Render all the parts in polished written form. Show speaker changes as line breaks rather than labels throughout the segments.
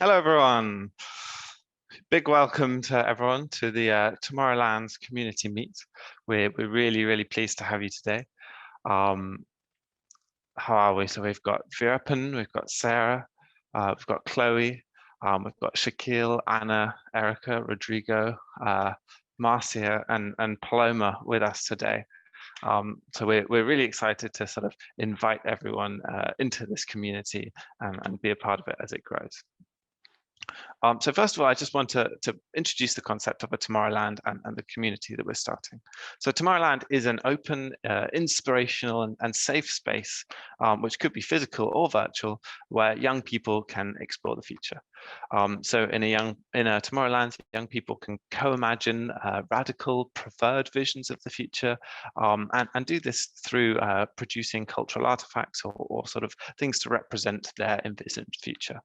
Hello, everyone. Big welcome to everyone to the Tomorrowlands community meet. We're really pleased to have you today. How are we? So we've got Virapan, we've got Sarah, we've got Chloe, we've got Shaquille, Anna, Erica, Rodrigo, Marcia, and Paloma with us today. So we're really excited to sort of invite everyone into this community and be a part of it as it grows. So first of all, I just want to introduce the concept of a Tomorrowland and the community that we're starting. So Tomorrowland is an open, inspirational and safe space, which could be physical or virtual, where young people can explore the future. So in a Tomorrowland, young people can co-imagine radical, preferred visions of the future, and do this through producing cultural artifacts or sort of things to represent their envisioned future.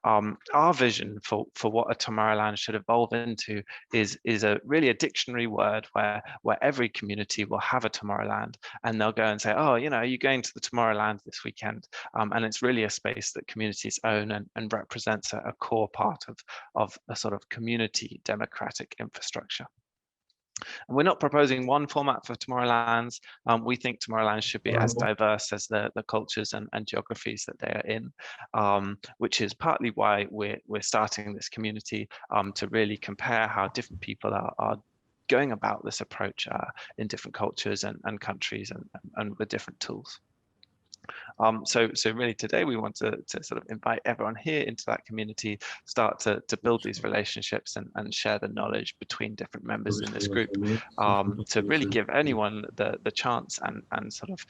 Our vision for what a Tomorrowland should evolve into is really a dictionary word where every community will have a Tomorrowland, and they'll go and say, oh, you know, are you going to the Tomorrowland this weekend? And it's really a space that communities own and represents a core part of a sort of community democratic infrastructure. And we're not proposing one format for Tomorrowlands. We think Tomorrowlands should be as diverse as the cultures and geographies that they are in, which is partly why we're starting this community to really compare how different people are going about this approach in different cultures and countries and with different tools. So really today we want to sort of invite everyone here into that community, start to build these relationships and share the knowledge between different members in this group, to really give anyone the chance and sort of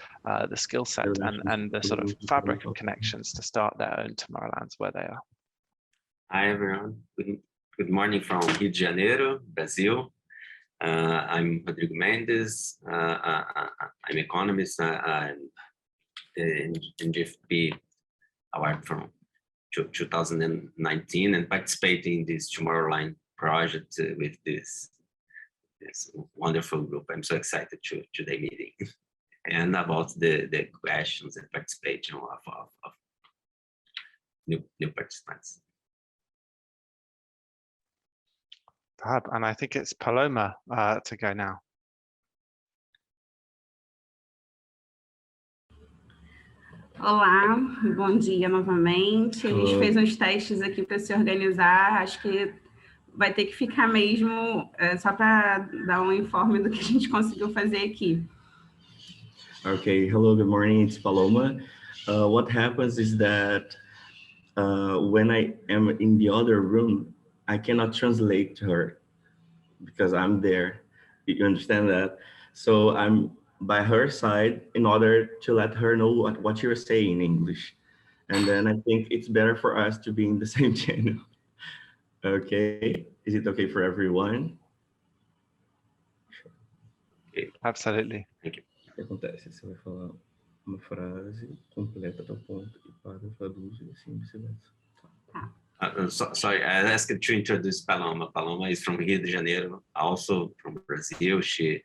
the skill set and the sort of fabric of connections to start their own Tomorrowlands where they are.
Hi everyone, good morning from Rio de Janeiro, Brazil. I'm Rodrigo Mendes, I'm economist, in GFP award from 2019 and participating in this Tomorrowland project with this wonderful group. I'm so excited to today meeting and about the questions and participation of new participants.
And I think it's Paloma to go now.
Olá, bom dia novamente. A gente fez uns testes aqui para se organizar. Acho que vai ter que ficar mesmo só para dar um informe do que a gente conseguiu fazer aqui.
Okay, hello, good morning, it's Paloma. What happens is that when I am in the other room, I cannot translate to her because I'm there. You understand that? So I'm by her side in order to let her know what you're saying in English. And then I think it's better for us to be in the same channel. Okay, is it okay for everyone?
Okay. Absolutely.
Thank you.
O que acontece? Você vai falar uma frase, completa até o ponto e para, traduz e assim vice-versa.
Sorry, I asked to introduce Paloma. Paloma is from Rio de Janeiro, also from Brazil. She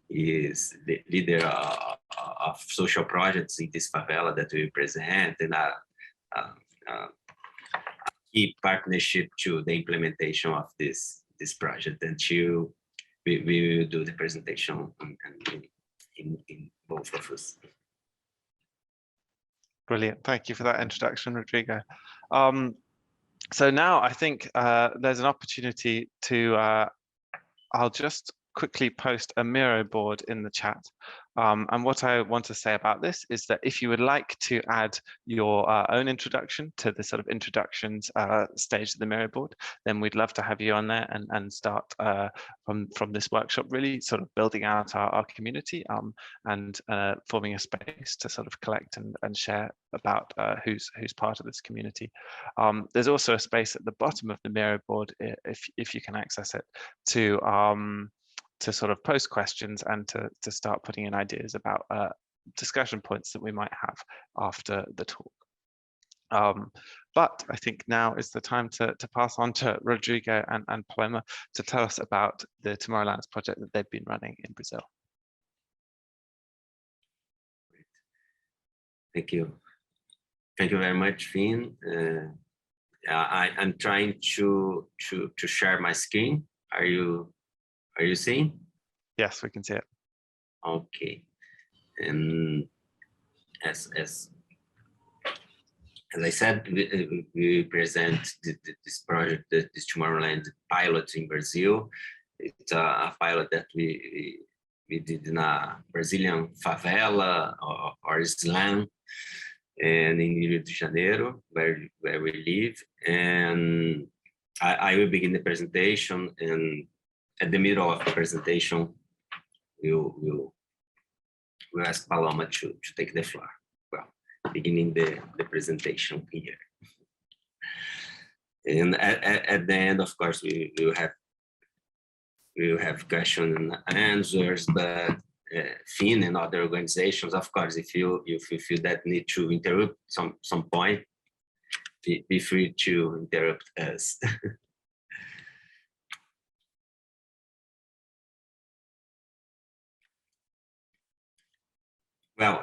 is the leader of social projects in this favela that we present, and a key partnership to the implementation of this project. And we will do the presentation in both of us.
Brilliant. Thank you for that introduction, Rodrigo. So now I think there's an opportunity to, I'll just quickly post a Miro board in the chat. And what I want to say about this is that if you would like to add your own introduction to the sort of introductions stage of the Miro board, then we'd love to have you on there and start from this workshop, really sort of building out our community and forming a space to sort of collect and share about who's part of this community. There's also a space at the bottom of the Miro board, if you can access it, to sort of post questions and to start putting in ideas about discussion points that we might have after the talk. But I think now is the time to pass on to Rodrigo and Paloma to tell us about the Tomorrowlands project that they've been running in Brazil.
Thank you. Thank you very much, Finn. I'm trying to share my screen. Are you seeing?
Yes, we can see it.
Okay. And as I said, we present this project, this Tomorrowland pilot in Brazil. It's a pilot that we did in a Brazilian favela or slum, and in Rio de Janeiro, where we live. And I will begin the presentation, and at the middle of the presentation, we'll ask Paloma to take the floor. Well, beginning the presentation here. And at the end, of course, we will have questions and answers, but FIN and other organizations, of course, if you feel that need to interrupt some point, be free to interrupt us. Well,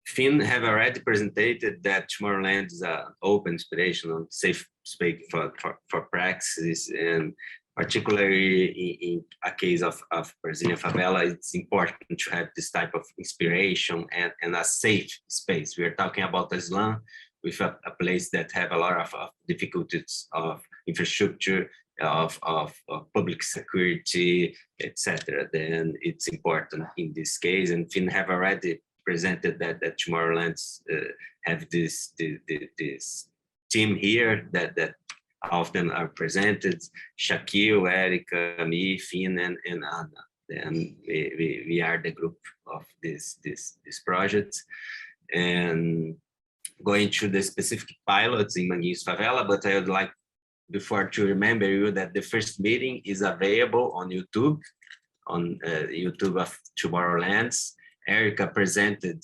FIN have already presented that Tomorrowland is an open, inspirational, safe space for practice, and particularly in a case of Brazilian favela, it's important to have this type of inspiration and a safe space. We are talking about a slum with a place that have a lot of difficulties of infrastructure, of public security, etc. Then it's important in this case, and FIN have already presented that Tomorrowlands have this team here that often are presented: Shaquille, Erica, me, FIN, and Anna. And we are the group of this project, and going through the specific pilots in Manguinhos Favela. But I would like before to remember you that the first meeting is available on YouTube, YouTube of Tomorrowlands. Erica presented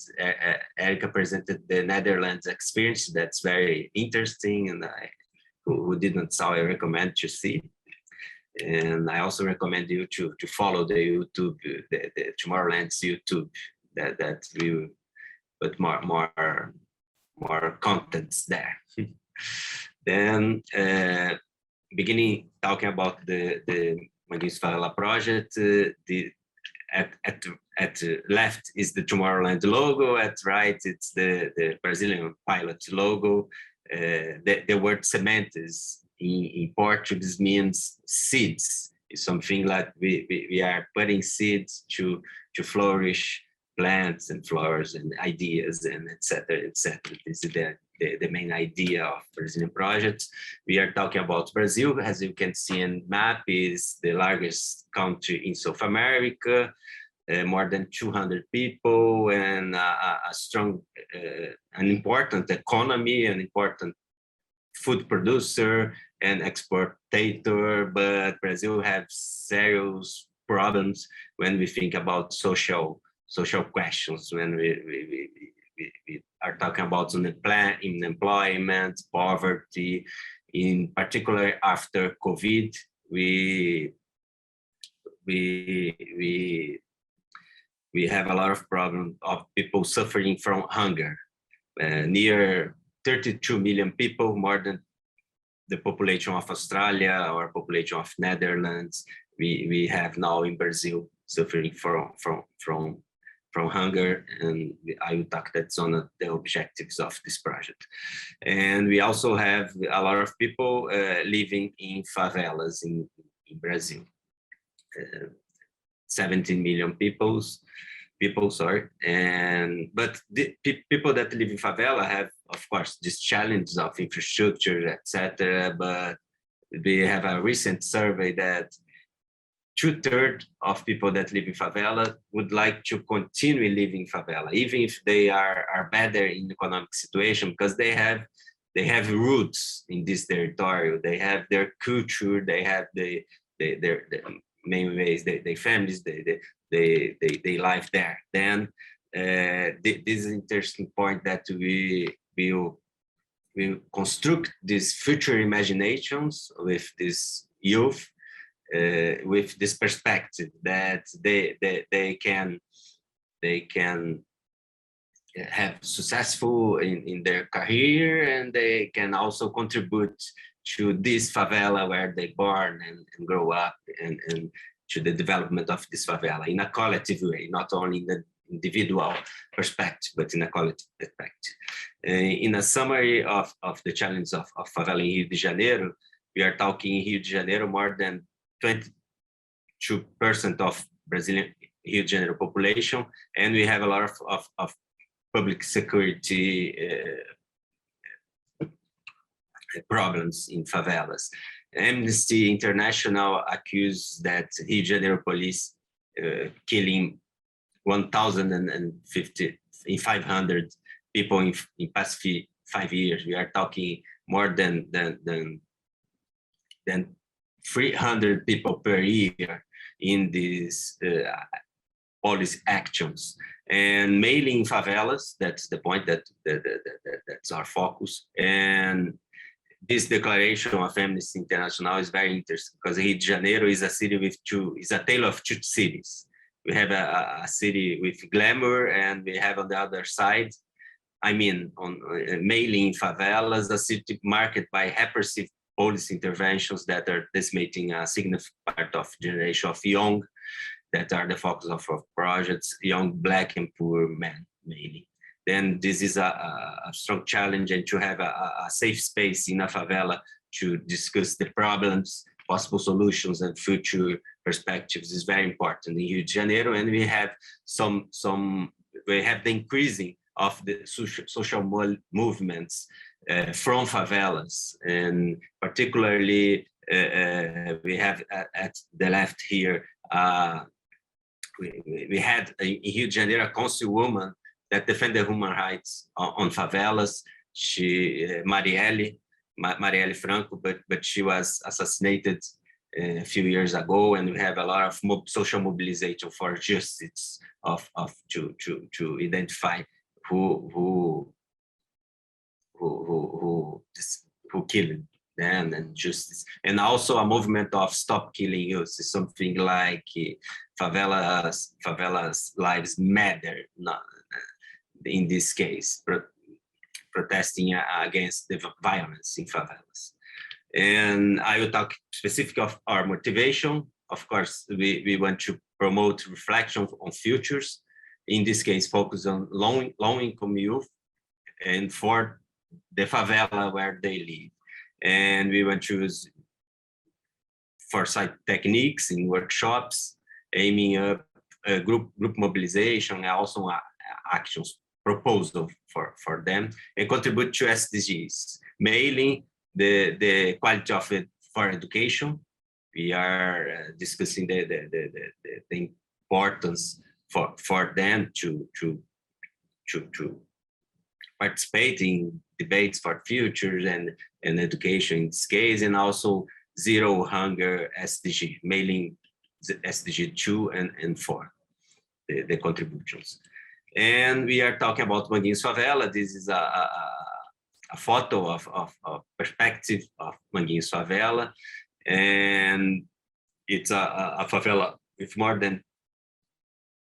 the Netherlands experience. That's very interesting, and who didn't saw, I recommend to see. And I also recommend you to follow the YouTube, the Tomorrowlands YouTube, that we will put more contents there. Then beginning talking about the Manguinhos Favela project, at left is the Tomorrowland logo, at right it's the Brazilian pilot logo. The word sementes in Portuguese means seeds. It's something like we are putting seeds to flourish plants and flowers and ideas and etc. This is the main idea of Brazilian projects. We are talking about Brazil, as you can see in map, is the largest country in South America, more than 200 people, and a strong, an important economy, an important food producer and exportator. But Brazil has serious problems when we think about social questions, when we are talking about unemployment, poverty. In particular, after COVID, we have a lot of problems of people suffering from hunger. Near 32 million people, more than the population of Australia or population of Netherlands, we have now in Brazil suffering from hunger, and I will talk that's one of the objectives of this project. And we also have a lot of people living in favelas in Brazil. 17 million people, sorry. But the people that live in favela have, of course, this challenge of infrastructure, etc. But we have a recent survey that 2/3 of people that live in favela would like to continue living in favela, even if they are better in economic situation, because they have roots in this territory. They have their culture, they have their main ways, their families, they live there. Then this is an interesting point that we will construct these future imaginations with this youth, with this perspective that they can have successful in their career, and they can also contribute to this favela where they born and grow up, and to the development of this favela in a collective way, not only in the individual perspective, but in a collective perspective. In a summary of the challenge of favela in Rio de Janeiro, we are talking in Rio de Janeiro, more than 22% of Brazilian Rio de Janeiro population, and we have a lot of public security problems in favelas. Amnesty International accused that Rio de Janeiro police killing 1,500 people in past 5 years. We are talking more than 300 people per year in these police actions. And mainly in favelas, that's the point, that's our focus. And this declaration of Amnesty International is very interesting, because Rio de Janeiro is a city with is a tale of two cities. We have a city with glamour, and we have on the other side, mainly in favelas, a city marked by repressive police interventions that are decimating a significant part of generation of young, that are the focus of projects, young Black and poor men mainly. Then this is a strong challenge, and to have a safe space in a favela to discuss the problems, possible solutions, and future perspectives is very important in Rio de Janeiro. And we have we have the increasing of the social movements from favelas, and particularly we have at the left here, we had in Rio de Janeiro a councilwoman that defended human rights on favelas. She, Marielle Franco, but she was assassinated a few years ago, and we have a lot of social mobilization for justice to identify who killed them, and justice, and also a movement of stop killing youth, something like favelas lives matter. In this case, protesting against the violence in favelas. And I will talk specific of our motivation. Of course, we want to promote reflection on futures. In this case, focus on low-income youth and for the favela where they live. And we want to use foresight techniques in workshops, aiming up group mobilization, and also actions proposal for them, and contribute to SDGs, mainly the quality of it for education. We are discussing the importance for them to participate in debates for futures and education in this case, and also zero hunger SDG, mainly SDG 2 and 4, the contributions. And we are talking about Manguinhos Favela. This is a photo of perspective of Manguinhos Favela, and it's a favela with more than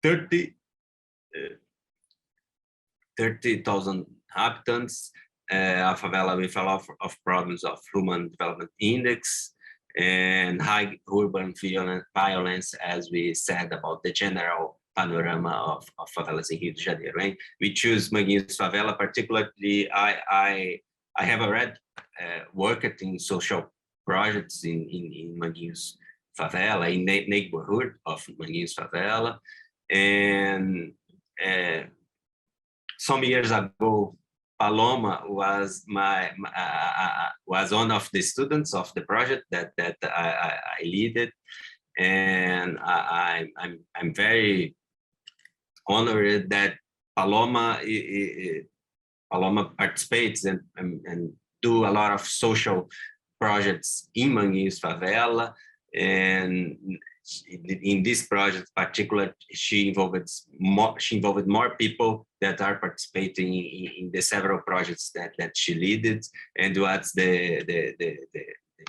30,000 inhabitants, a favela with a lot of problems of Human Development Index and high urban violence, as we said about the general panorama of favelas in Rio de Janeiro. Right? We choose Manguinhos Favela particularly. I have already worked in social projects in Manguinhos Favela, in the neighborhood of Manguinhos Favela, and some years ago, Paloma was was one of the students of the project that I leaded, and I'm very honored that Paloma participates and do a lot of social projects in Manguinhos Favela, and in this project particular, she involved more people that are participating in the several projects that she led, and what's the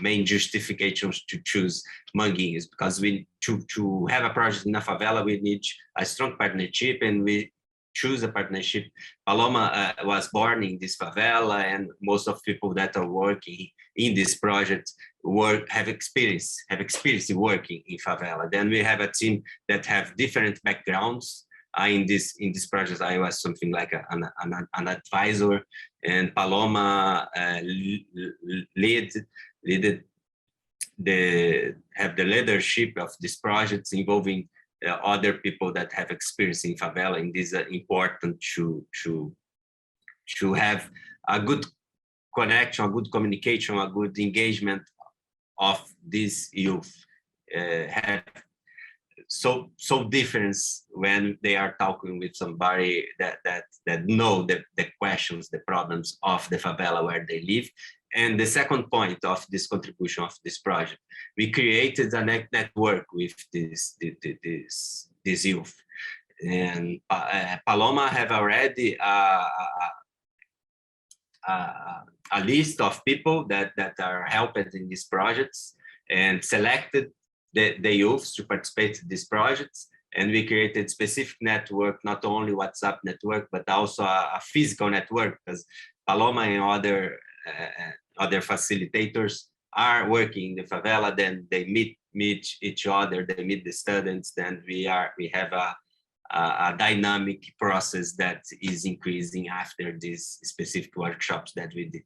main justifications to choose Manguinhos, because we to have a project in a favela, we need a strong partnership, and we choose a partnership. Paloma was born in this favela, and most of people that are working in this project have experience working in favela. Then we have a team that have different backgrounds. In this project, I was something like an advisor, and Paloma have the leadership of this project, involving other people that have experience in favela. And this is important to have a good connection, a good communication, a good engagement of this youth. Have so difference when they are talking with somebody that know the questions, the problems of the favela where they live. And the second point of this contribution of this project, we created a network with this youth. And Paloma have already a list of people that are helping in these projects, and selected the youths to participate in these projects. And we created specific network, not only WhatsApp network, but also a physical network, because Paloma and other facilitators are working in the favela. Then they meet each other, they meet the students. Then we have a dynamic process that is increasing after these specific workshops that we did.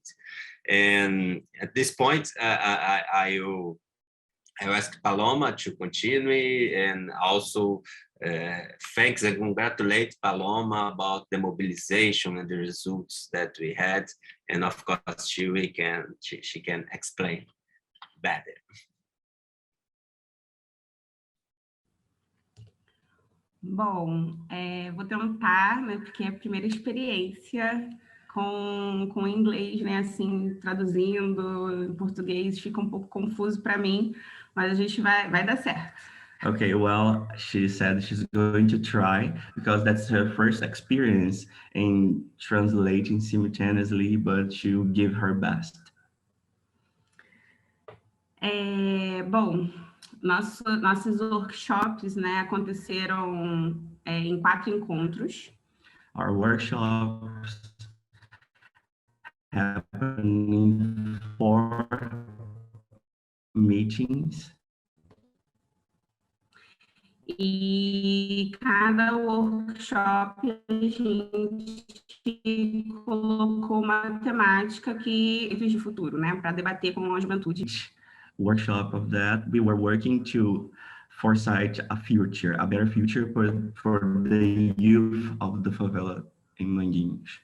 And at this point, I will ask Paloma to continue, and also thanks and congratulate Paloma about the mobilization and the results that we had. And of course, she can explain better.
Bom, vou tentar, né, porque é a primeira experiência com inglês, né, assim, traduzindo em português, fica um pouco confuso para mim, mas a gente vai dar certo.
Okay, well, she said she's going to try, because that's her first experience in translating simultaneously, but she'll give her best.
Bom, nossos workshops, né, aconteceram em 4 encontros.
Our workshops happened in 4 meetings.
E cada workshop a gente colocou uma temática de futuro, né, para debater com a juventude.
Workshop of that, we were working to foresight a better future for the youth of the favela in Manguinhos.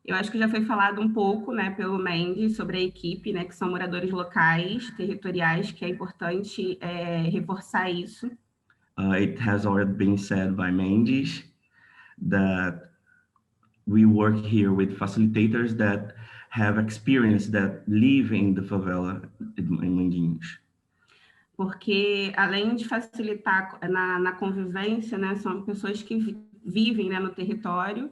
Eu acho que já foi falado um pouco, né, pelo Mendes sobre a equipe, né, que são moradores locais, territoriais, que é importante reforçar isso.
It has already been said by Mendes that we work here with facilitators that have experience, that live in the favela in Manguinhos.
Porque, além de facilitar na convivência, né, são pessoas que vivem, né, no território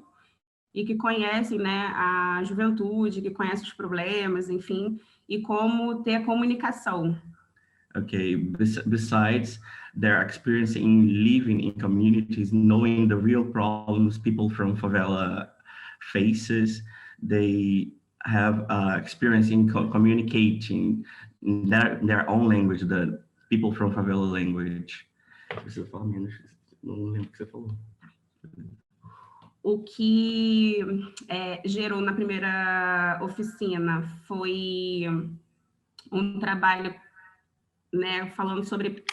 e que conhecem, né, a juventude, que conhecem os problemas, enfim, e como ter a comunicação.
Okay, besides their experience in living in communities, knowing the real problems people from favela faces, they have experience in communicating in their own language, the people from favela language. Você fala menos, não lembro o que você falou.
O que gerou na primeira oficina foi um trabalho, né, falando sobre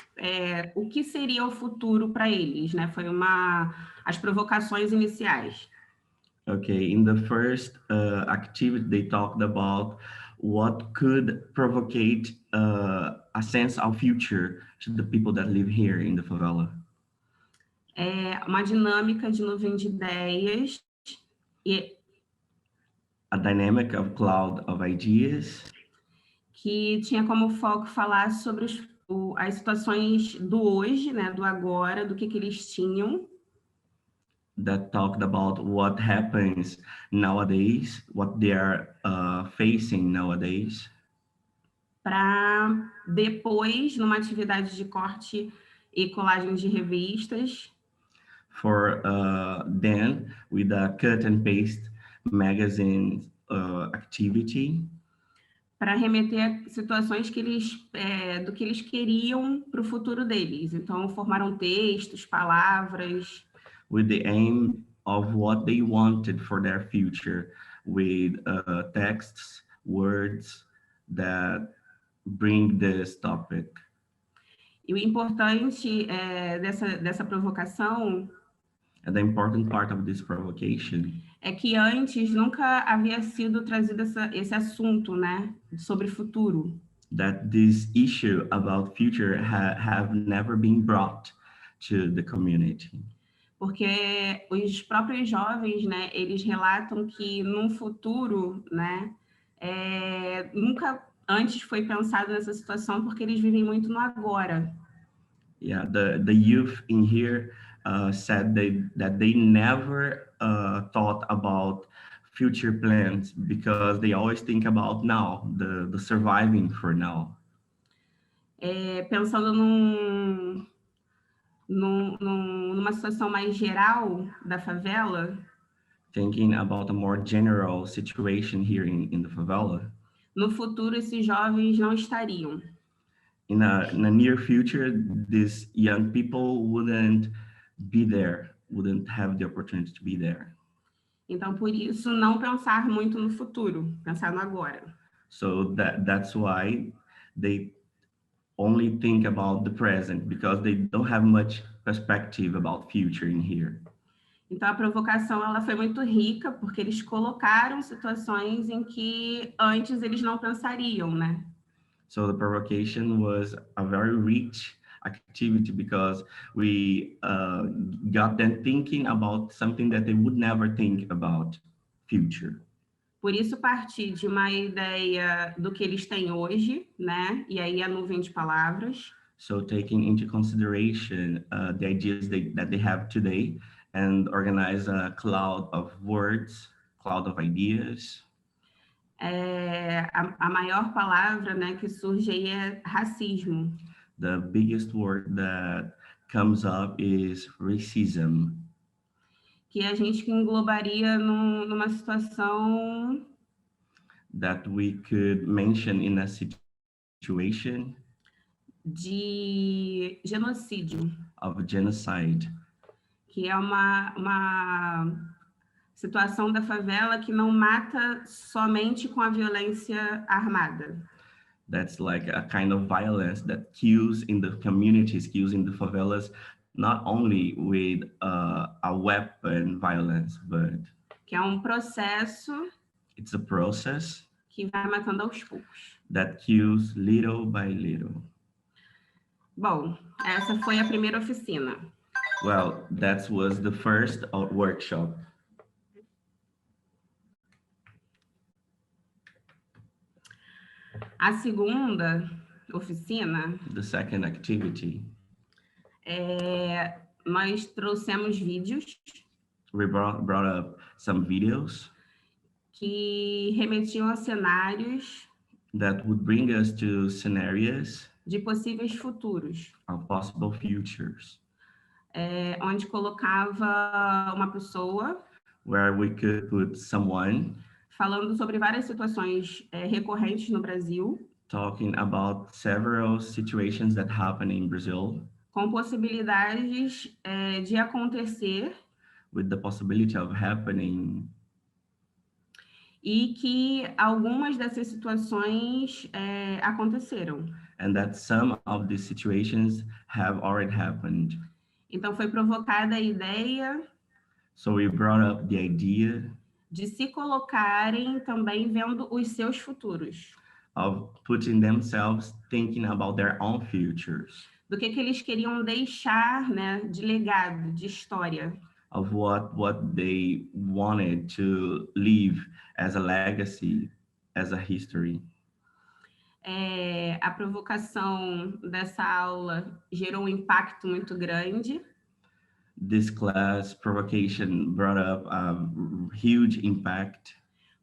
o que seria o futuro para eles, né? Foi as provocações iniciais.
Okay, in the first activity, they talked about what could provocate a sense of future to the people that live here in the favela.
Uma dinâmica de nuvem de ideias e
a dynamic of cloud of ideas,
que tinha como foco falar sobre as situações do hoje, né, do agora, do que eles tinham.
That talked about what happens nowadays, what they are facing nowadays.
Para depois, numa atividade de corte e colagem de revistas,
for then with a cut and paste magazine activity.
Para remeter a situações que eles, do que eles queriam para o futuro deles. Então, formaram textos, palavras.
With the aim of what they wanted for their future, with texts, words that bring this topic.
E o importante dessa provocação
And the important part of this provocation
é que antes nunca havia sido trazido esse assunto, né, sobre futuro.
that this issue about future have never been brought to the community.
Porque os próprios jovens, né, eles relatam que num futuro, né, nunca antes foi pensado nessa situação porque eles vivem muito no agora.
Yeah, the youth in here said that they never thought about future plans because they always think about now, the surviving for now.
Pensando numa situação mais geral da favela,
Thinking about a more general situation here in the favela.
no futuro esses jovens não estariam.
In a near future, these young people wouldn't be there, wouldn't have the opportunity to be there.
Então, por isso, não pensar muito no futuro, pensar no agora.
So that's why they only think about the present, because they don't have much perspective about future in here.
Então, a provocação ela foi muito rica, porque eles colocaram situações em que antes eles não pensariam, né?
So the provocation was a very rich activity because we got them thinking about something that they would never think about future.
Por isso, partir de uma ideia do que eles têm hoje, né? E aí a nuvem de palavras.
So taking into consideration the ideas that they have today and organize a cloud of words, cloud of ideas.
A maior palavra, né, que surge aí é racismo.
The biggest word that comes up is racism.
Que a gente englobaria numa situação
that we could mention in a situation
de genocídio,
of genocide,
que é uma situação da favela que não mata somente com a violência armada.
That's like a kind of violence that kills in the communities, kills in the favelas, not only with a weapon violence, but
Que é processo
it's a process
que vai matando aos poucos.
that kills little by little.
Bom, essa foi a primeira oficina.
Well, that was the first workshop.
A segunda oficina,
The second activity,
nós trouxemos vídeos
we brought up some videos
que remetiam a cenários
that would bring us to scenarios
de possíveis futuros,
of possible futures,
onde colocava uma pessoa
where we could put someone
falando sobre várias situações recorrentes no Brasil,
talking about several situations that happen in Brazil,
com possibilidades de acontecer
with the possibility of happening,
e que algumas dessas situações aconteceram.
and that some of these situations have already happened.
Então, foi provocada a ideia
So we brought up the idea
de se colocarem também vendo os seus futuros,
of putting themselves thinking about their own futures,
do que eles queriam deixar, né, de legado, de história.
of what they wanted to leave as a legacy, as a history.
A provocação dessa aula gerou um impacto muito grande.
This class provocation brought up a huge impact,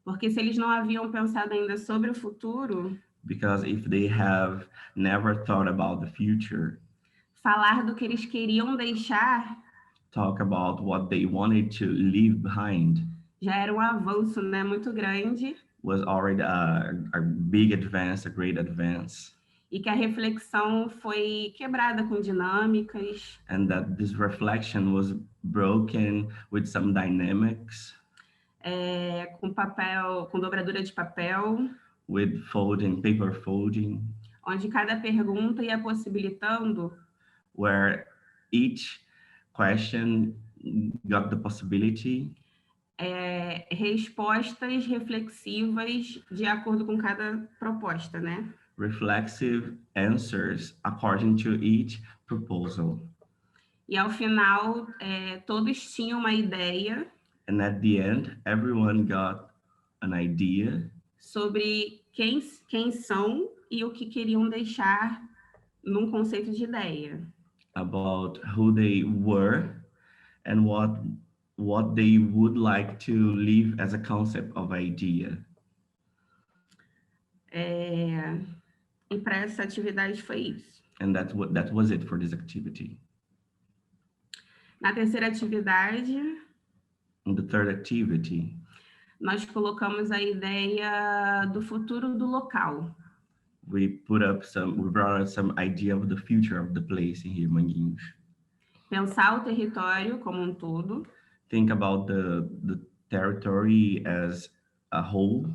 Porque se eles não haviam pensado ainda sobre o futuro,
because if they have never thought about the future,
falar do que eles queriam deixar
talk about what they wanted to leave behind.
Já era um avanço, né, muito grande.
Was already a big advance, a great advance.
E que a reflexão foi quebrada com dinâmicas.
And that this reflection was broken with some dynamics.
Com papel, com dobradura de papel.
With folding, paper folding.
Onde cada pergunta ia possibilitando.
Where each question got the possibility.
Respostas reflexivas de acordo com cada proposta, né?
Reflexive answers according to each proposal.
E ao final, todos tinham uma ideia.
And at the end, everyone got an idea.
Sobre quem são e o que queriam deixar num conceito de ideia.
About who they were and what they would like to leave as a concept of idea.
E para essa atividade foi isso.
And that was it for this activity.
Na terceira atividade,
In the third activity,
nós colocamos a ideia do futuro do local.
We brought up some idea of the future of the place in here, Manguinhos.
Pensar o território como um todo.
Think about the territory as a whole.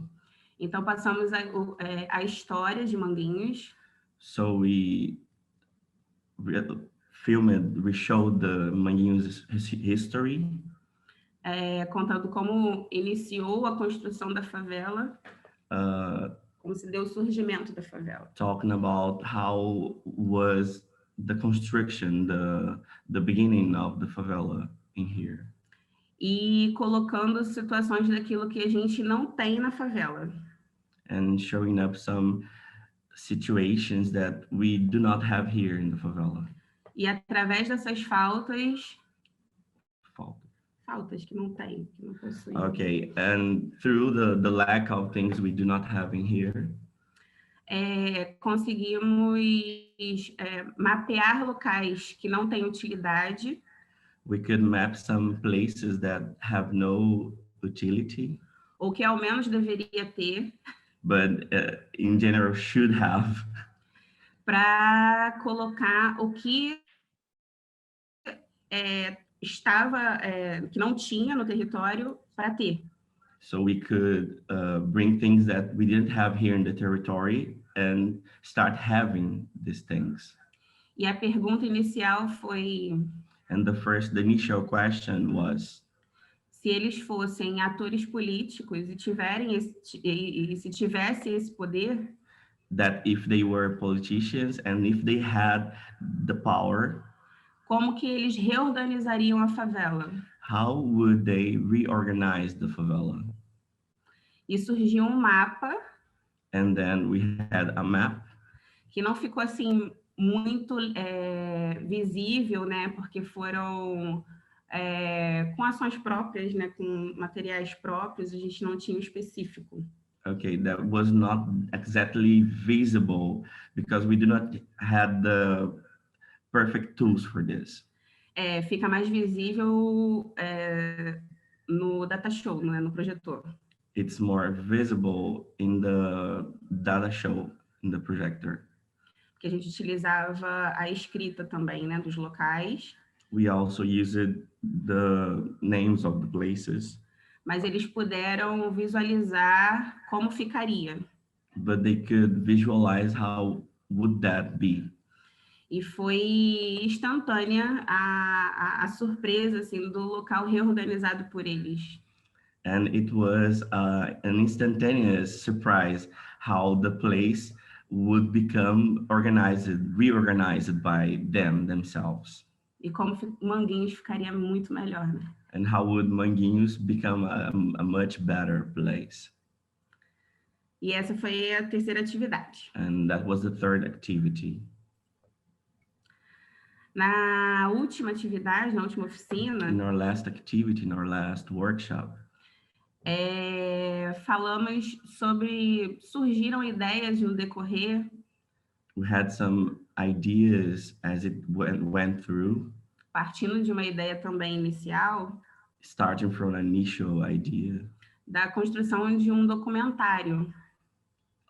Então passamos a história de Manguinhos.
So we showed the Manguinhos history.
Contando como iniciou a construção da favela. Como se deu o surgimento da favela.
Talking about how was the construction, the beginning of the favela in here.
E colocando situações daquilo que a gente não tem na favela.
And showing up some situations that we do not have here in the favela.
E através dessas faltas que não tem, que não possuem.
Okay, and through the lack of things we do not have in here.
Conseguimos mapear locais que não têm utilidade.
We could map some places that have no utility.
Ou que ao menos deveria ter.
But in general should have.
Para colocar o que que não tinha no território para ter.
So we could bring things that we didn't have here in the territory and start having these things.
E a pergunta inicial foi...
And the initial question was...
Se eles fossem atores políticos e se tivessem esse poder...
That if they were politicians and if they had the power...
Como que eles reorganizariam a favela?
How would they reorganize the favela?
E surgiu um mapa.
And then we had a map.
Que não ficou assim muito visível, né? Porque foram com ações próprias, né? Com materiais próprios, a gente não tinha o específico.
Okay, that was not exactly visible because we do not have the perfect tools for this.
Fica mais visível no data show, né, no projetor.
It's more visible in the data show, in the projector.
Que a gente utilizava a escrita também, né, dos locais.
We also used the names of the places.
Mas eles puderam visualizar como ficaria.
But they could visualize how would that be.
E foi instantânea a surpresa assim, do local reorganizado por eles.
And it was an instantaneous surprise how the place would become reorganized by themselves.
E como Manguinhos ficaria muito melhor, né?
And how would Manguinhos become a much better place.
E essa foi a terceira atividade.
And that was the third activity.
Na última atividade, na última oficina...
In our last activity, in our last workshop.
Falamos sobre... Surgiram ideias no decorrer.
We had some ideas as it went through.
partindo de uma ideia também inicial,
starting from an initial idea
da construção de um documentário.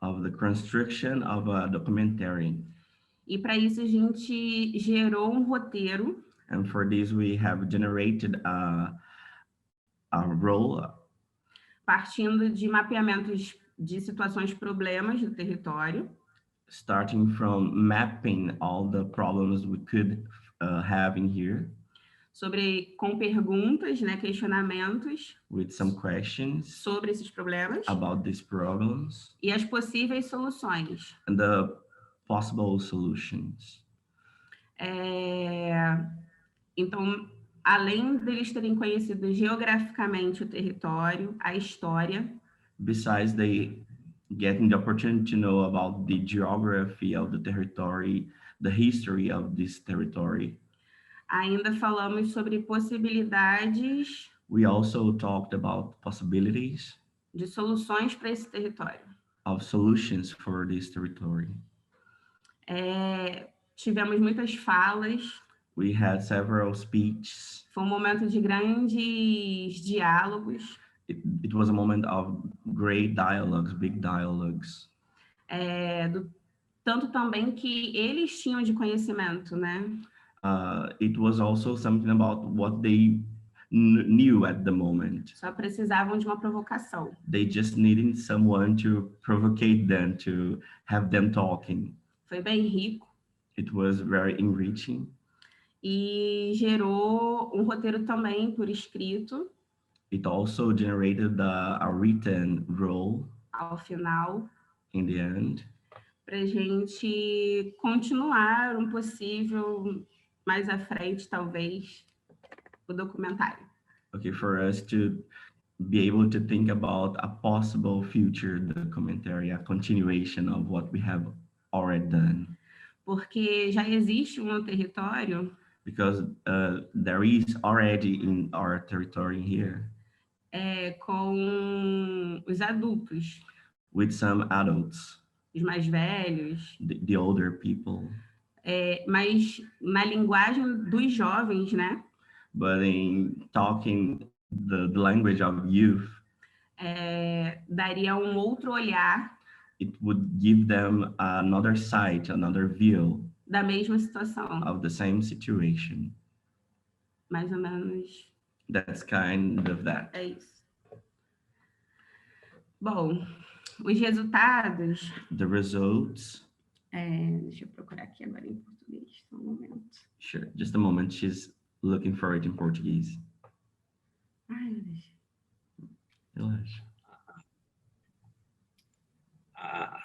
of the construction of a documentary.
E para isso a gente gerou um roteiro.
And for this, we have generated a role
partindo de mapeamentos de situações problemas do território.
Starting from mapping all the problems we could have in here.
Com perguntas, né, questionamentos.
With some questions.
Sobre esses problemas.
About these problems.
E as possíveis soluções.
And the possible solutions.
Então, além deles terem conhecido geograficamente o território, a história.
Besides they getting the opportunity to know about the geography of the territory, the history of this territory.
Ainda falamos sobre possibilidades.
We also talked about possibilities.
De soluções para esse território.
Of solutions for this territory.
Tivemos muitas falas.
We had several speeches.
Foi um momento de grandes diálogos.
It was a moment of great dialogues, big dialogues.
Tanto também que eles tinham de conhecimento, né?
It was also something about what they knew at the moment.
Só precisavam de uma provocação.
They just needed someone to provocate them, to have them talking.
Foi bem rico.
It was very enriching.
E gerou um roteiro também por escrito.
It also generated a written role.
Ao final.
In the end.
Para a gente continuar possível mais à frente, talvez, o documentário.
Okay, for us to be able to think about a possible future documentary, a continuation of what we have already done.
Porque já existe território.
Because there is already in our territory here.
Com os adultos.
With some adults.
Os mais velhos.
The older people.
Mas na linguagem dos jovens, né?
But in talking the language of youth.
Daria outro olhar.
It would give them another sight, another view.
Da mesma situação.
Of the same situation.
Mais ou menos.
That's kind of that.
É isso. Bom, os resultados.
The results.
Deixa eu procurar aqui agora em português. Só um momento.
Sure, just a moment. She's looking for it in Portuguese.
Ai, meu Deus.
Relaxa.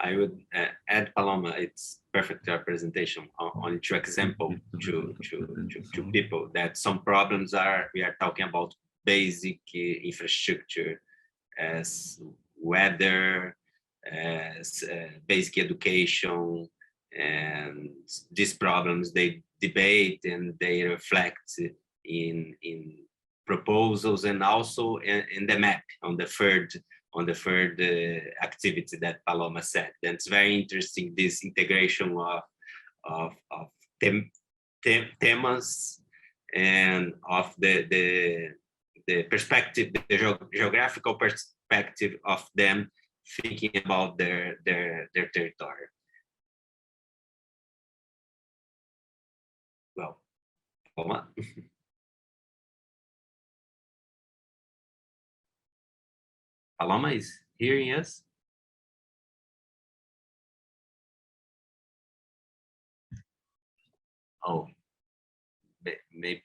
I would add, Paloma, it's perfect representation on two example to people that some problems we are talking about basic infrastructure as weather, as basic education, and these problems they debate and they reflect in proposals and also in the map on the third activity that Paloma said. That's very interesting, this integration of themas and of the perspective, the geographical perspective of them thinking about their territory. Well, Paloma. Paloma is hearing us. Oh, maybe.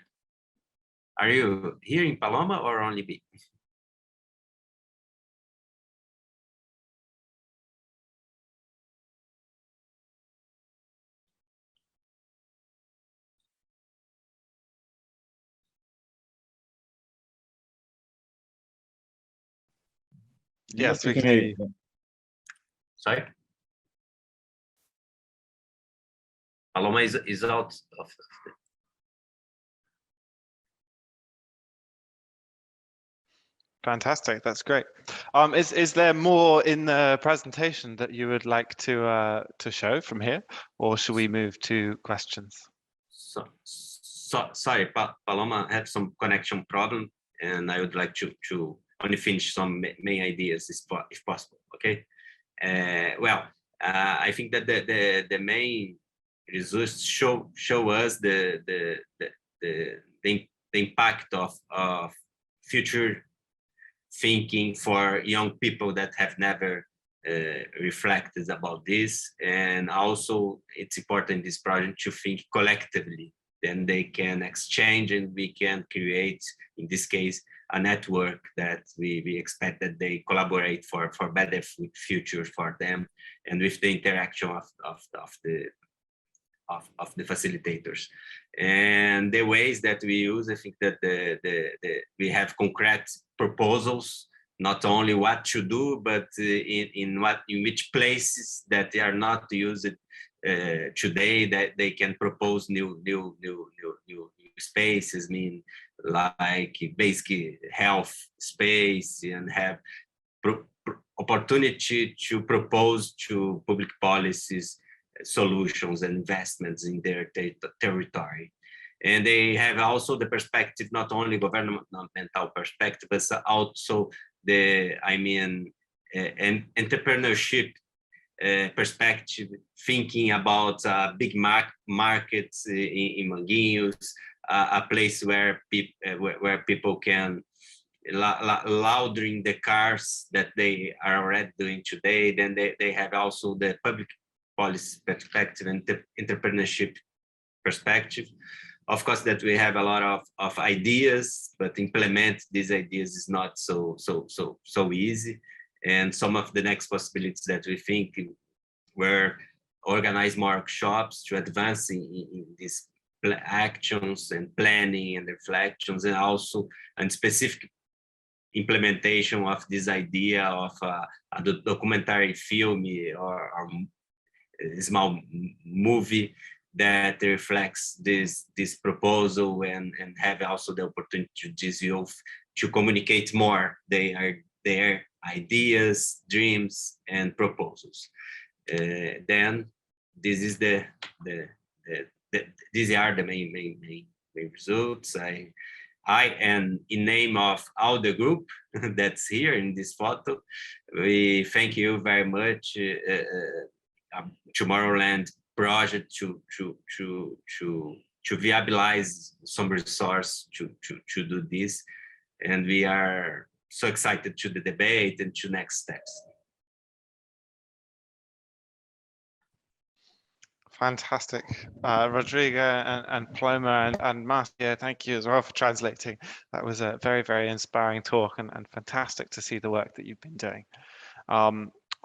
Are you hearing Paloma or only me?
Yes, we can hear you.
Sorry? Paloma is out of the...
Fantastic, that's great. Is there more in the presentation that you would like to show from here, or should we move to questions?
sorry, Paloma had some connection problem, and I would like to only finish some main ideas if possible. Okay. I think that the main results show us the impact of future thinking for young people that have never reflected about this, and also it's important in this project to think collectively. Then they can exchange, and we can create, in this case, a network that we expect that they collaborate for better future for them, and with the interaction of the facilitators. And the ways that we use, I think that we have concrete proposals, not only what to do, but in which places that they are not used today, that they can propose new spaces, like basically health space, and have opportunity to propose to public policies solutions and investments in their territory. And they have also the perspective, not only governmental perspective, but also an entrepreneurship perspective, thinking about big markets in Manguinhos, a place where people can loudering the cars that they are already doing today. Then they have also the public policy perspective and the entrepreneurship perspective. Of course, that we have a lot of ideas, but implement these ideas is not so easy. And some of the next possibilities that we think were organize more workshops to advance in these actions and planning and reflections, and also a specific implementation of this idea of a documentary film or a small movie that reflects this proposal, and have also the opportunity to these youth to communicate more their ideas, dreams, and proposals. Then this is these are the main results. I and in name of all the group that's here in this photo, we thank you very much, Tomorrowland project to viabilize some resource to do this, and we are so excited to the debate and to next steps.
Fantastic. Rodrigo and Paloma and Marcia, thank you as well for translating. That was a very, very inspiring talk, and fantastic to see the work that you've been doing.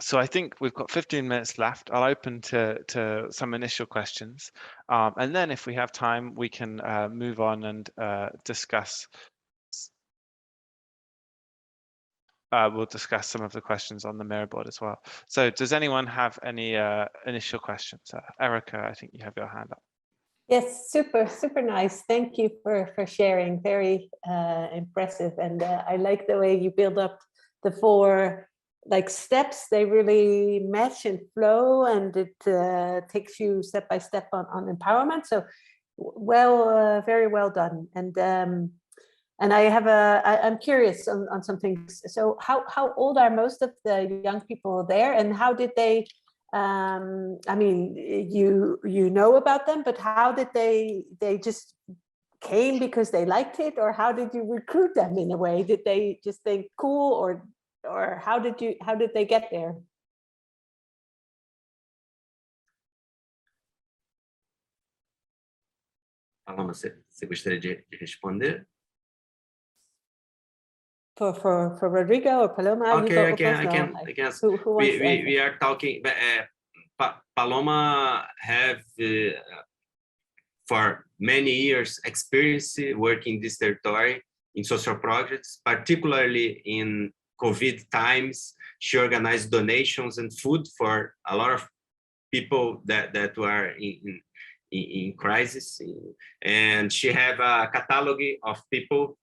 So I think we've got 15 minutes left. I'll open to some initial questions. And then if we have time, we can move on and discuss. We'll discuss some of the questions on the mirror board as well. So does anyone have any initial questions? Erica, I think you have your hand up.
Yes, super nice. Thank you for sharing. Very impressive. And I like the way you build up the 4 steps. They really match and flow, and it takes you step by step on empowerment. So very well done. And I'm curious on some things. So how old are most of the young people there, and how did they, I mean, you know about them, but how did they just came because they liked it, or how did you recruit them in a way? Did they just think cool, or how did they get there?
Paloma, você gostaria de responder?
For Rodrigo or Paloma?
Okay, I can.
Who
we are talking. Paloma have for many years experience working in this territory in social projects, particularly in COVID times. She organized donations and food for a lot of people that were in crisis, and she have a catalog of people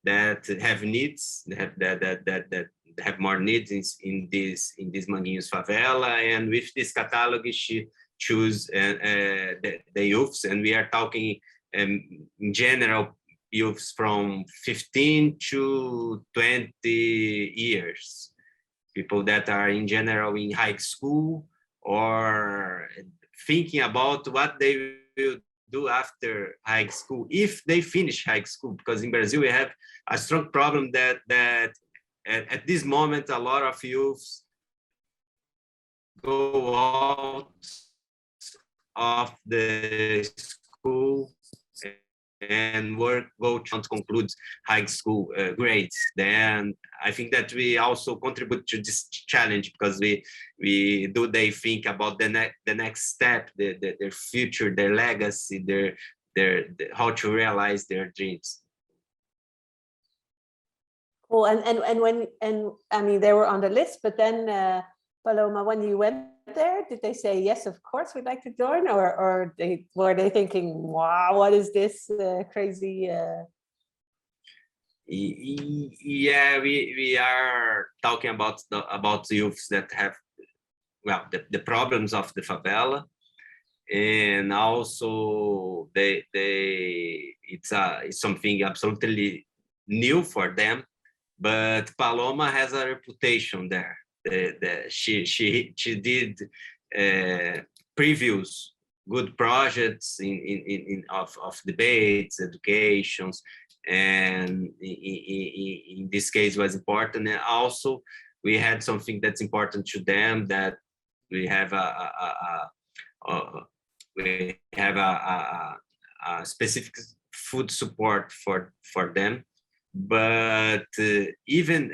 that have needs, that have more needs in this Manguinhos Favela, and with this catalog she choose the youths, and we are talking in general, youths from 15 to 20 years, people that are in general in high school or thinking about what they will do after high school, if they finish high school, because in Brazil we have a strong problem that at this moment a lot of youths go out of the school and go to conclude high school grades. Then I think that we also contribute to this challenge, because they think about the next step, their future, their legacy, their how to realize their dreams.
Cool. And I mean, they were on the list, but then Paloma, when you went there, did they say, yes, of course, we'd like to join, or were they thinking, wow, what is this crazy?
Yeah, we are talking about youths that have, well, the problems of the favela, and also it's something absolutely new for them. But Paloma has a reputation there. She did previous good projects of debates, educations, and in this case was important. And also we had something that's important to them, that we have a specific food support for them. But even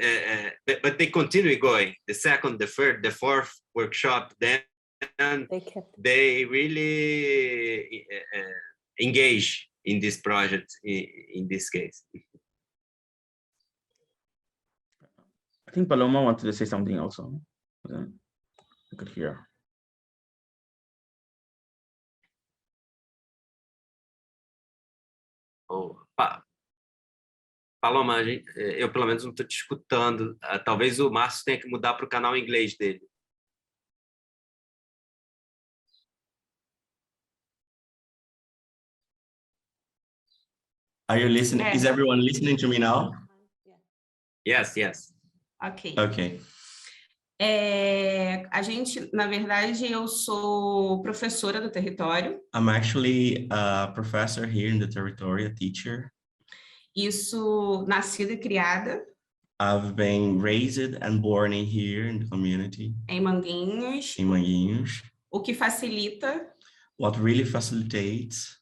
but they continue going, the second, the third, the fourth workshop, then they really engage in this project in this case.
I think Paloma wanted to say something also. I could hear.
Oh, Paloma, eu pelo menos não estou te escutando. Talvez o Márcio tenha que mudar para o canal em inglês dele.
Are you listening? Is everyone listening to me now?
Yes, yes.
Ok.
Okay.
A gente, na verdade, eu sou professora do território.
I'm actually a professor here in the territory, a teacher.
Isso, nascida e criada.
I've been raised and born in here in the community.
Em Manguinhos.
In Manguinhos.
O que facilita.
What really facilitates.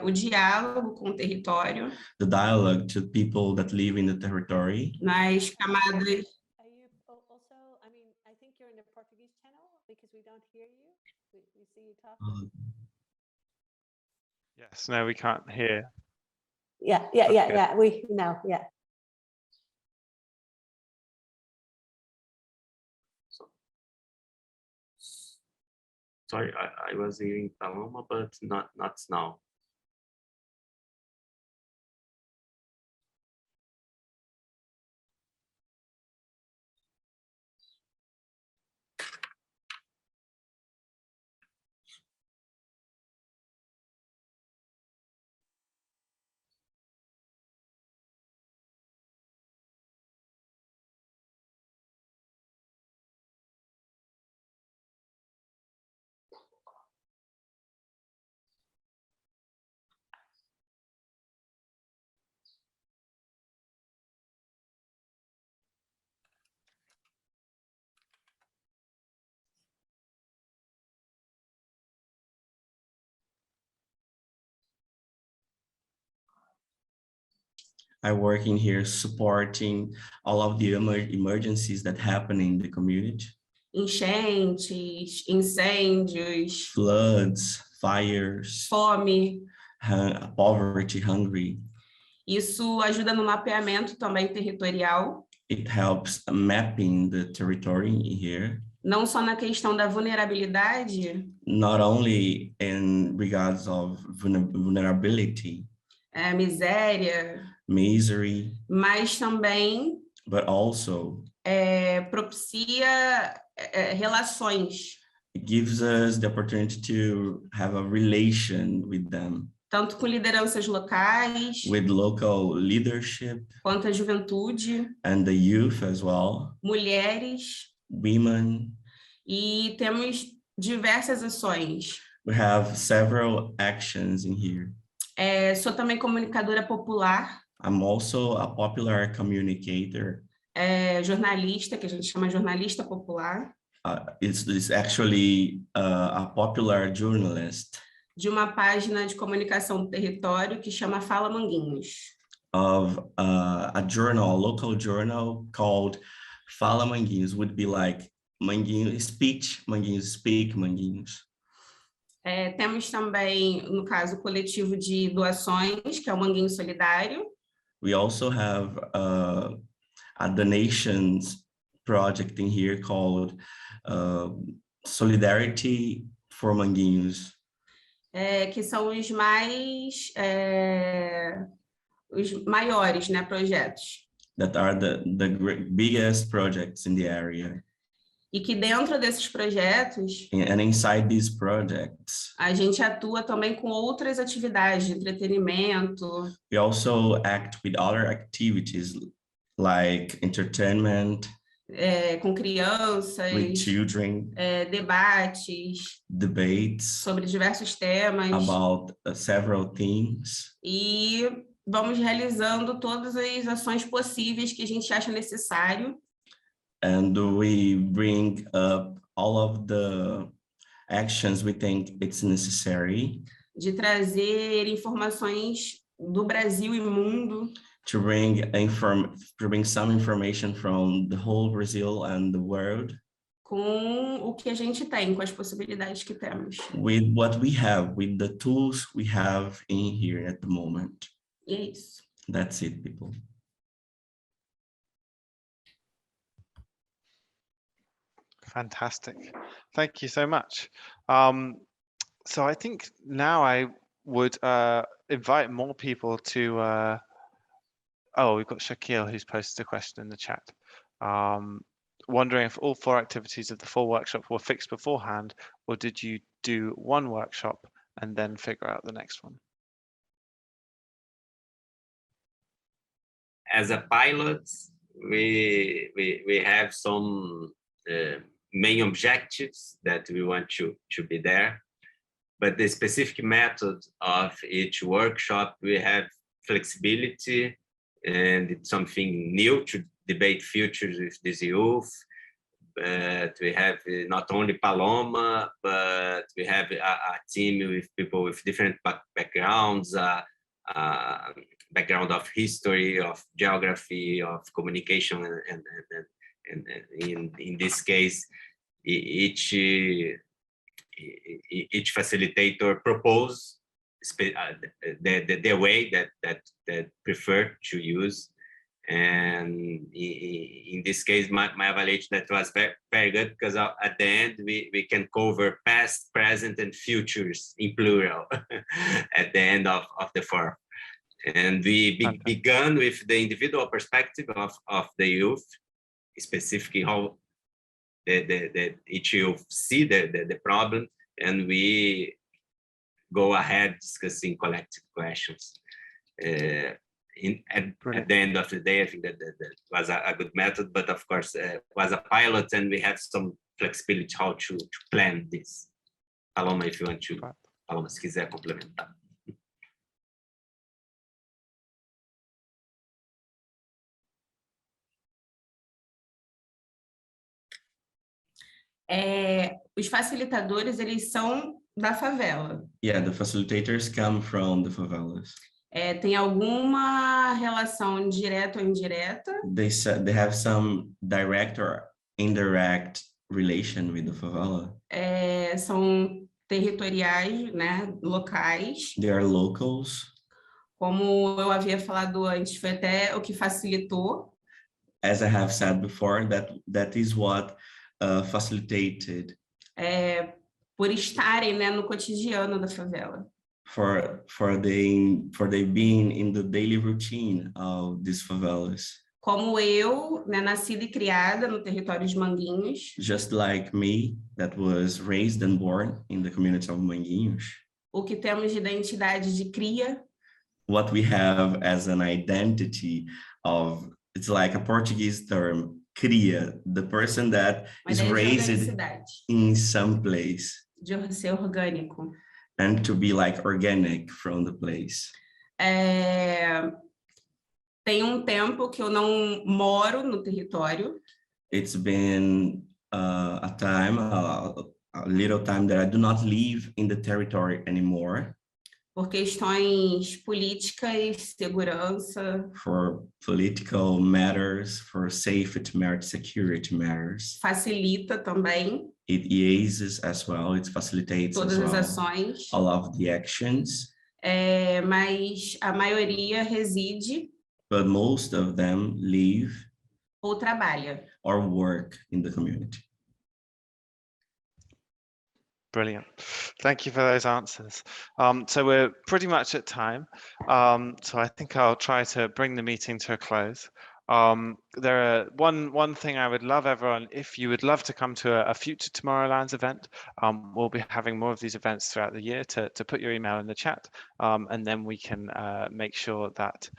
O diálogo com o território.
The dialogue to people that live in the territory.
Nas camadas.
Are you also, I mean, I think you're in the Portuguese channel because we don't hear you. We see you talking.
Yes, no, we can't hear.
Yeah. We know, yeah.
Sorry, I was hearing Paloma, but not now.
I work in here supporting all of the emergencies that happen in the community.
Enchentes, incêndios.
Floods, fires.
Fome.
Poverty, hungry.
Isso ajuda no mapeamento também territorial.
It helps mapping the territory here.
Não só na questão da vulnerabilidade.
Not only in regards of vulnerability.
Miséria.
Misery.
Mas também.
But also.
Propicia relações.
It gives us the opportunity to have a relation with them.
tanto com lideranças locais,
with local leadership
quanto a juventude,
and the youth as well,
mulheres,
women.
e temos diversas ações.
We have several actions in here.
Sou também comunicadora popular,
I'm also a popular communicator.
jornalista, que a gente chama jornalista popular,
It's actually a popular journalist
de uma página de comunicação do território que chama Fala Manguinhos.
of a journal, a local journal called Fala Manguinhos, would be like Manguinhos speech, Manguinhos speak, Manguinhos.
Temos também, no caso, o coletivo de doações, que é o Manguinho Solidário.
We also have a donations project in here called Solidarity for Manguinhos.
Que são os maiores, né, projetos.
That are the biggest projects in the area.
E que dentro desses projetos,
And inside these projects,
a gente atua também com outras atividades de entretenimento.
we also act with other activities like entertainment,
Com crianças,
with children,
debates
debates
sobre diversos temas.
about several themes.
E vamos realizando todas as ações possíveis que a gente acha necessário.
And we bring up all of the actions we think it's necessary
De trazer informações do Brasil e mundo.
to bring some information from the whole Brazil and the world
Com o que a gente tem, com as possibilidades que temos.
with what we have, with the tools we have in here at the moment.
E é isso.
That's it, people.
Fantastic. Thank you so much. So I think now I would invite more people to, we've got Shaquille who's posted a question in the chat. Wondering if all 4 activities of the 4 workshops were fixed beforehand, or did you do one workshop and then figure out the next one?
As a pilot, we have some main objectives that we want to be there, but the specific method of each workshop, we have flexibility, and it's something new to debate futures with this youth. But we have not only Paloma, but we have a team with people with different backgrounds, background of history, of geography, of communication, and in this case, each facilitator propose the way that prefer to use. And in this case, my evaluation that was very good, because at the end we can cover past, present, and futures in plural at the end of the form. And we began with the individual perspective of the youth, specifically how each youth see the problem, and we go ahead discussing collective questions. At the end of the day, I think that was a good method, but of course was a pilot, and we have some flexibility how to plan this. Paloma, if you want to, Paloma, se quiser complementar.
Os facilitadores, eles são da favela.
Yeah, the facilitators come from the favelas.
Tem alguma relação direta ou indireta?
They have some direct or indirect relation with the favela.
São territoriais, né, locais.
They are locals.
Como eu havia falado antes, foi até o que facilitou.
As I have said before, that is what facilitated.
Por estarem, né, no cotidiano da favela.
For they being in the daily routine of these favelas.
Como eu, né, nascida e criada no território de Manguinhos.
Just like me, that was raised and born in the community of Manguinhos.
o que temos de identidade de cria.
What we have as an identity of, it's like a Portuguese term, cria, the person that
Uma
is
ideia de
raised
organicidade,
in some place,
de ser orgânico.
and to be like organic from the place.
Tem tempo que eu não moro no território.
It's been a little time that I do not live in the territory anymore.
Por questões políticas, segurança.
For political matters, for safety matters, security matters.
Facilita também.
It eases as well, it facilitates
todas
as well
as ações.
all of the actions.
Mas a maioria reside.
But most of them live
ou trabalha.
Or work in the community.
Brilliant. Thank you for those answers. So we're pretty much at time. So I think I'll try to bring the meeting to a close. There are one thing I would love everyone, if you would love to come to a future Tomorrowlands event, we'll be having more of these events throughout the year, to put your email in the chat, and then we can make sure that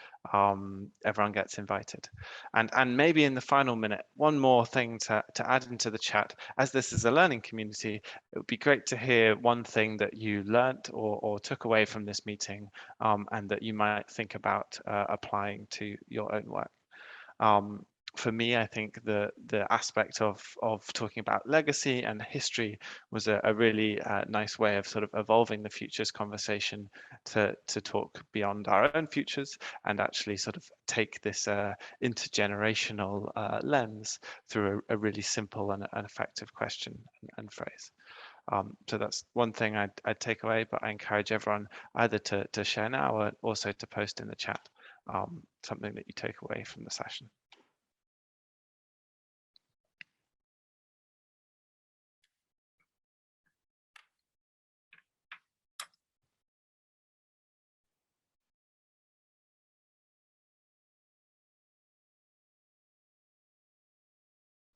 everyone gets invited. And maybe in the final minute, one more thing to add into the chat. As this is a learning community, it would be great to hear one thing that you learnt or took away from this meeting, and that you might think about applying to your own work. For me, I think the aspect of talking about legacy and history was a really nice way of sort of evolving the futures conversation to talk beyond our own futures and actually sort of take this intergenerational lens through a really simple and effective question and phrase. So that's one thing I'd take away, but I encourage everyone either to share now or also to post in the chat something that you take away from the session.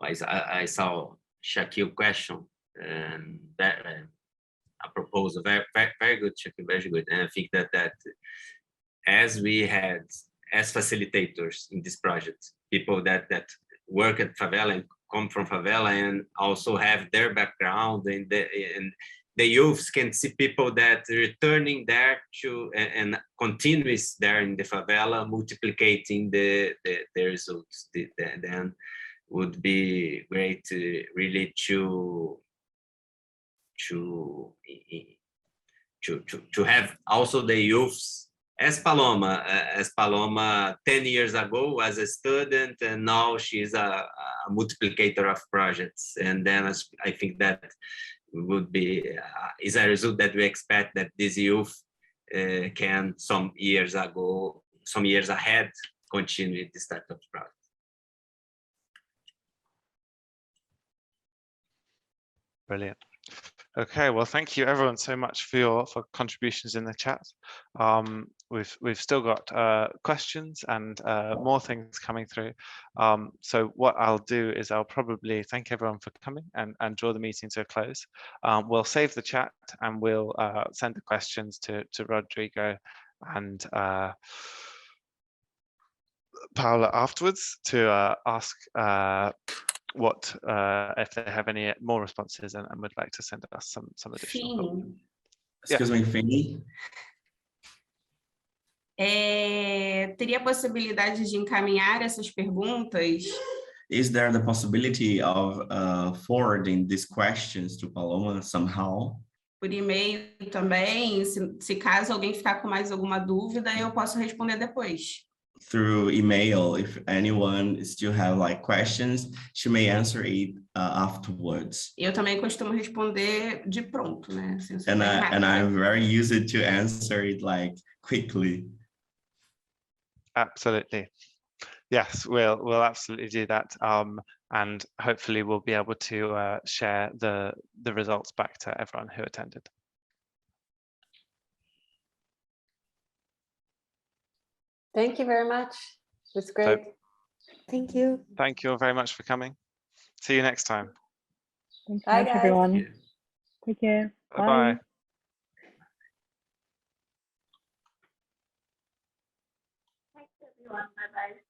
I saw Shaquille's question, and that a proposal, very good, Shaquille, very good. And I think that as we had as facilitators in this project, people that work at favela and come from favela and also have their background, and the youths can see people that returning there to and continuous there in the favela, multiplicating the results. Then would be great really to have also the youths as Paloma 10 years ago was a student, and now she's a multiplicator of projects. And then I think that would be is a result that we expect that this youth can some years ahead continue the startup project.
Brilliant. Okay, well, thank you everyone so much for contributions in the chat. We've still got questions and more things coming through. So what I'll do is I'll probably thank everyone for coming and draw the meeting to a close. We'll save the chat and we'll send the questions to Rodrigo and Paula afterwards to ask what if they have any more responses and would like to send us some additional.
Excuse me, Fanny.
Teria possibilidade de encaminhar essas perguntas?
Is there the possibility of forwarding these questions to Paloma somehow?
Por e-mail também, se caso alguém ficar com mais alguma dúvida, eu posso responder depois.
Through email, if anyone still have like questions, she may answer it afterwards.
Eu também costumo responder de pronto, né? Assim,
and I'm very used to answer it like quickly.
Absolutely. Yes, we'll absolutely do that. And hopefully we'll be able to share the results back to everyone who attended.
Thank you very much. It was great.
Thank you.
Thank you all very much for coming. See you next time.
Thanks
Bye,
so much,
guys.
everyone. Take care.
Bye-bye.
everyone. Bye-bye.